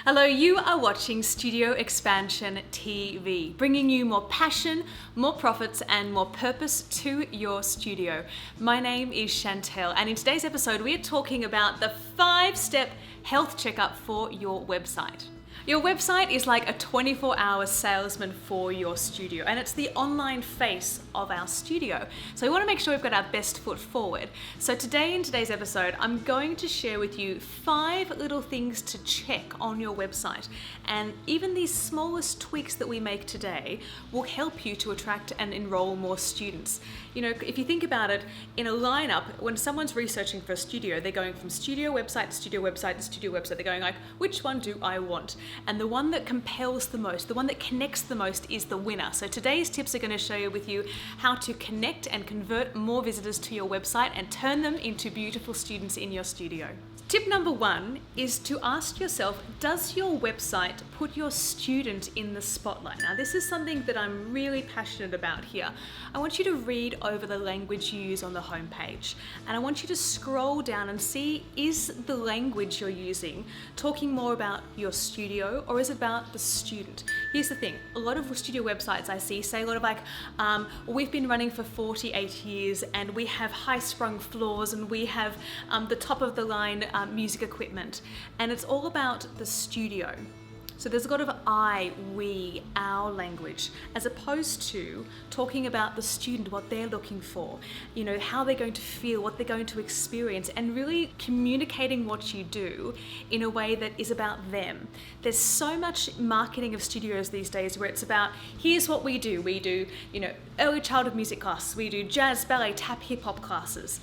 Hello, you are watching Studio Expansion TV, bringing you more passion, more profits, and more purpose to your studio. My name is Chantel, and in today's episode, we are talking about the 5-step health checkup for your website. Your website is like a 24-hour salesman for your studio, and it's the online face of our studio. So we want to make sure we've got our best foot forward. So today, in today's episode, I'm going to share with you 5 little things to check on your website. And even these smallest tweaks that we make today will help you to attract and enroll more students. You know, if you think about it, in a lineup, when someone's researching for a studio, they're going from studio website to studio website to studio website. They're going like, which one do I want? And the one that compels the most, the one that connects the most is the winner. So today's tips are going to show you with you how to connect and convert more visitors to your website and turn them into beautiful students in your studio. Tip number 1 is to ask yourself, does your website put your student in the spotlight? Now, this is something that I'm really passionate about here. I want you to read over the language you use on the homepage, and I want you to scroll down and see, is the language you're using talking more about your studio or is it about the student? Here's the thing, a lot of studio websites I see say a lot of like, we've been running for 48 years and we have high-sprung floors and we have the top of the line music equipment, and it's all about the studio. So there's a lot of I, we, our language, as opposed to talking about the student, what they're looking for, you know, how they're going to feel, what they're going to experience, and really communicating what you do in a way that is about them. There's so much marketing of studios these days where it's about, here's what we do. We do, you know, early childhood music classes, we do jazz, ballet, tap, hip hop classes.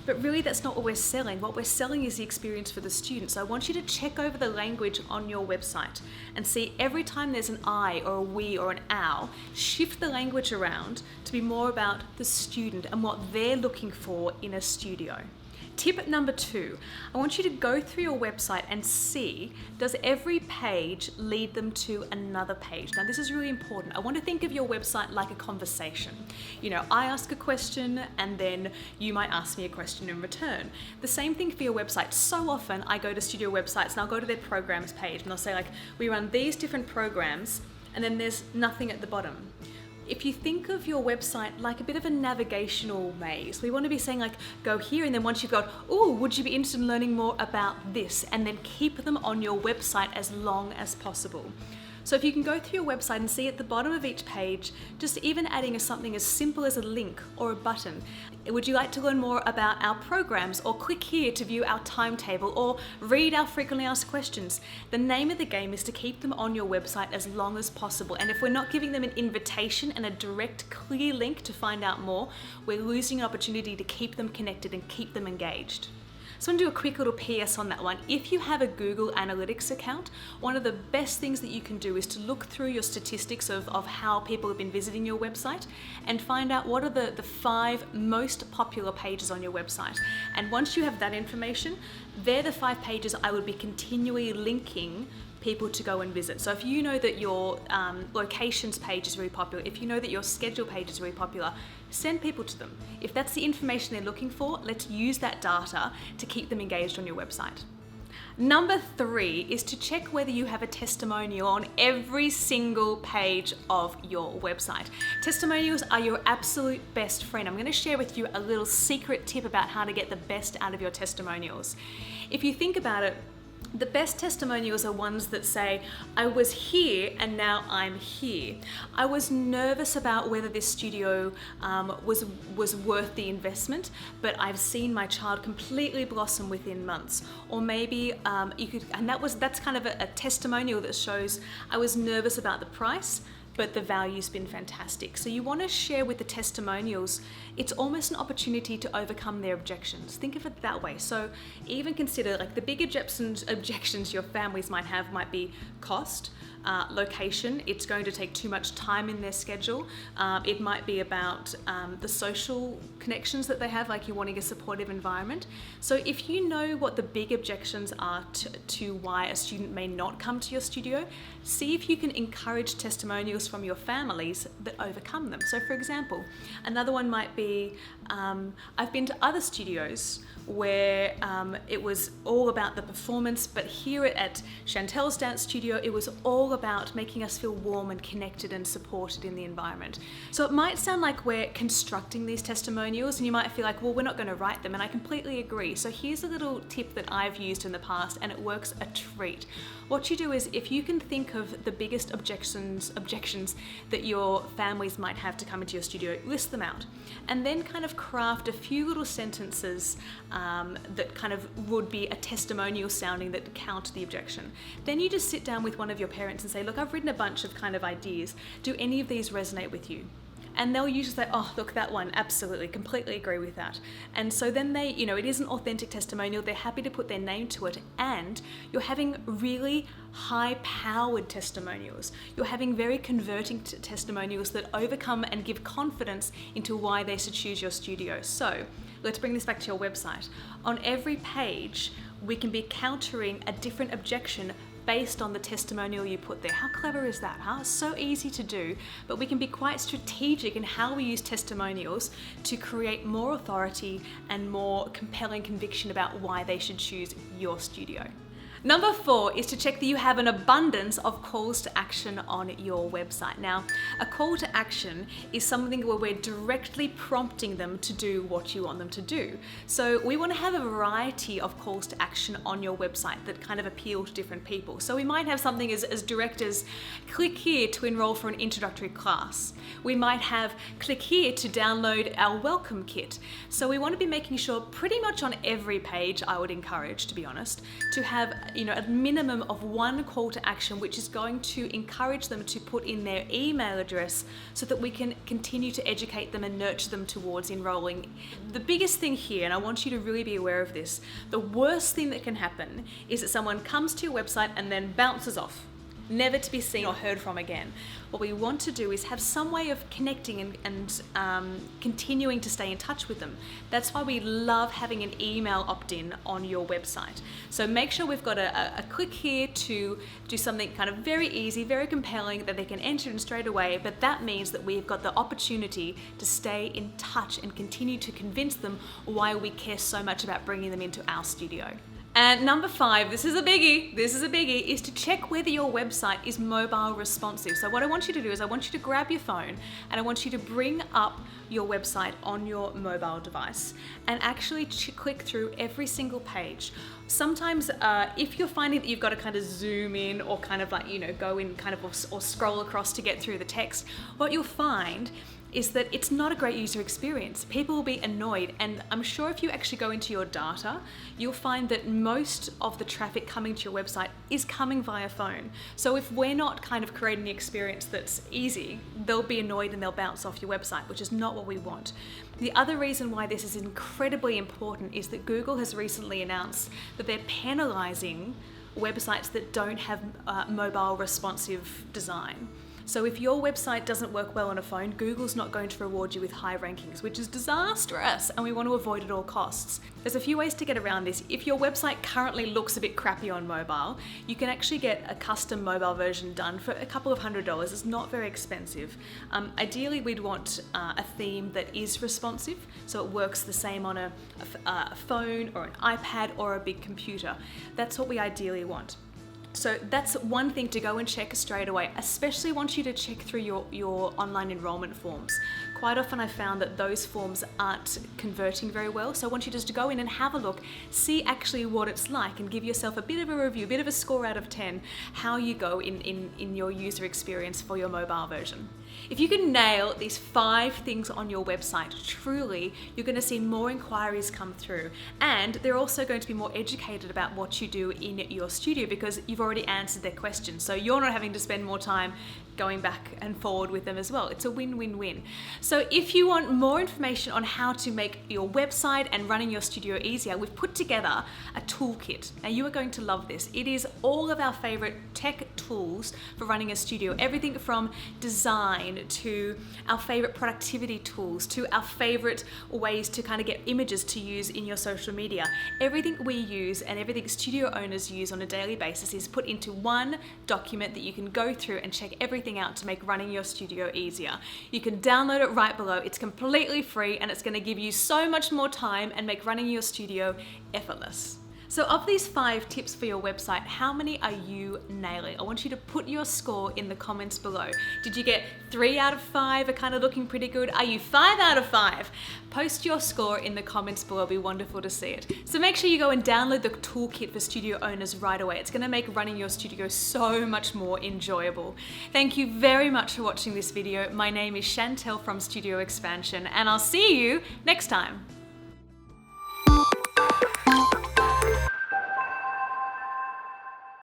But really, that's not what we're selling. What we're selling is the experience for the student. So I want you to check over the language on your website and see every time there's an I or a we or an our, shift the language around to be more about the student and what they're looking for in a studio. Tip number 2, I want you to go through your website and see, does every page lead them to another page? Now, this is really important. I want to think of your website like a conversation. You know, I ask a question and then you might ask me a question in return. The same thing for your website. So often I go to studio websites and I'll go to their programs page and I'll say like, we run these different programs, and then there's nothing at the bottom. If you think of your website like a bit of a navigational maze, we want to be saying like, go here, and then once you've got, oh, would you be interested in learning more about this? And then keep them on your website as long as possible. So if you can go through your website and see at the bottom of each page, just even adding something as simple as a link or a button. Would you like to learn more about our programs, or click here to view our timetable, or read our frequently asked questions? The name of the game is to keep them on your website as long as possible. And if we're not giving them an invitation and a direct, clear link to find out more, we're losing an opportunity to keep them connected and keep them engaged. So I'm going to do a quick little PS on that one. If you have a Google Analytics account, one of the best things that you can do is to look through your statistics of how people have been visiting your website and find out what are the 5 most popular pages on your website. And once you have that information, they're the 5 pages I would be continually linking people to go and visit. So if you know that your locations page is really popular, if you know that your schedule page is really popular, send people to them. If that's the information they're looking for, let's use that data to keep them engaged on your website. Number 3 is to check whether you have a testimonial on every single page of your website. Testimonials are your absolute best friend. I'm going to share with you a little secret tip about how to get the best out of your testimonials. If you think about it, the best testimonials are ones that say, I was here and now I'm here. I was nervous about whether this studio was worth the investment, but I've seen my child completely blossom within months. Or maybe that's kind of a testimonial that shows I was nervous about the price, but the value's been fantastic. So you want to share with the testimonials, it's almost an opportunity to overcome their objections. Think of it that way. So even consider like the big objections your families might have might be cost, location, it's going to take too much time in their schedule. It might be about the social connections that they have, like you're wanting a supportive environment. So if you know what the big objections are to why a student may not come to your studio, see if you can encourage testimonials testimonials from your families that overcome them. So for example, another one might be, I've been to other studios where it was all about the performance, but here at Chantel's dance studio, it was all about making us feel warm and connected and supported in the environment. So it might sound like we're constructing these testimonials, and you might feel like, well, we're not going to write them, and I completely agree. So here's a little tip that I've used in the past, and it works a treat. What you do is, if you can think of the biggest objections that your families might have to come into your studio, list them out, and then kind of craft a few little sentences that kind of would be a testimonial sounding that counter the objection. Then you just sit down with one of your parents and say, look, I've written a bunch of kind of ideas. Do any of these resonate with you? And they'll usually say, oh, look, that one, absolutely, completely agree with that. And so then they, it is an authentic testimonial. They're happy to put their name to it. And you're having really high-powered testimonials. You're having very converting testimonials that overcome and give confidence into why they should choose your studio. So let's bring this back to your website. On every page, we can be countering a different objection based on the testimonial you put there. How clever is that, huh? So easy to do, but we can be quite strategic in how we use testimonials to create more authority and more compelling conviction about why they should choose your studio. Number 4 is to check that you have an abundance of calls to action on your website. Now, a call to action is something where we're directly prompting them to do what you want them to do. So we want to have a variety of calls to action on your website that kind of appeal to different people. So we might have something as direct as click here to enroll for an introductory class. We might have click here to download our welcome kit. So we want to be making sure pretty much on every page, I would encourage, to be honest, to have a minimum of one call to action, which is going to encourage them to put in their email address so that we can continue to educate them and nurture them towards enrolling. The biggest thing here, and I want you to really be aware of this, the worst thing that can happen is that someone comes to your website and then bounces off, never to be seen or heard from again. What we want to do is have some way of connecting and continuing to stay in touch with them. That's why we love having an email opt-in on your website. So make sure we've got a click here to do something kind of very easy, very compelling that they can enter in straight away, but that means that we've got the opportunity to stay in touch and continue to convince them why we care so much about bringing them into our studio. And number 5, this is a biggie, is to check whether your website is mobile responsive. So what I want you to do is I want you to grab your phone and I want you to bring up your website on your mobile device and actually click through every single page. Sometimes if you're finding that you've got to kind of zoom in or kind of like, go in kind of or scroll across to get through the text, what you'll find is that it's not a great user experience. People will be annoyed, and I'm sure if you actually go into your data, you'll find that most of the traffic coming to your website is coming via phone. So if we're not kind of creating the experience that's easy, they'll be annoyed and they'll bounce off your website, which is not what we want. The other reason why this is incredibly important is that Google has recently announced that they're penalizing websites that don't have mobile responsive design. So if your website doesn't work well on a phone, Google's not going to reward you with high rankings, which is disastrous, and we want to avoid at all costs. There's a few ways to get around this. If your website currently looks a bit crappy on mobile, you can actually get a custom mobile version done for a couple of $100s. It's not very expensive. Ideally, we'd want a theme that is responsive, so it works the same on a phone or an iPad or a big computer. That's what we ideally want. So that's one thing to go and check straight away. Especially want you to check through your online enrollment forms. Quite often I found that those forms aren't converting very well, so I want you just to go in and have a look, see actually what it's like, and give yourself a bit of a review, a bit of a score out of 10, how you go in your user experience for your mobile version. If you can nail these 5 things on your website, truly, you're going to see more inquiries come through, and they're also going to be more educated about what you do in your studio because you've already answered their questions. So you're not having to spend more time going back and forward with them as well. It's a win-win-win. So if you want more information on how to make your website and running your studio easier, we've put together a toolkit. Now you are going to love this. It is all of our favorite tech tools for running a studio. Everything from design to our favorite productivity tools to our favorite ways to kind of get images to use in your social media. Everything we use and everything studio owners use on a daily basis is put into one document that you can go through and check everything everything out to make running your studio easier. You can download it right below. It's completely free and it's going to give you so much more time and make running your studio effortless. So of these 5 tips for your website, how many are you nailing? I want you to put your score in the comments below. Did you get 3 out of 5 are kind of looking pretty good? Are you 5 out of 5? Post your score in the comments below. It'll be wonderful to see it. So make sure you go and download the toolkit for studio owners right away. It's going to make running your studio so much more enjoyable. Thank you very much for watching this video. My name is Chantel from Studio Expansion, and I'll see you next time.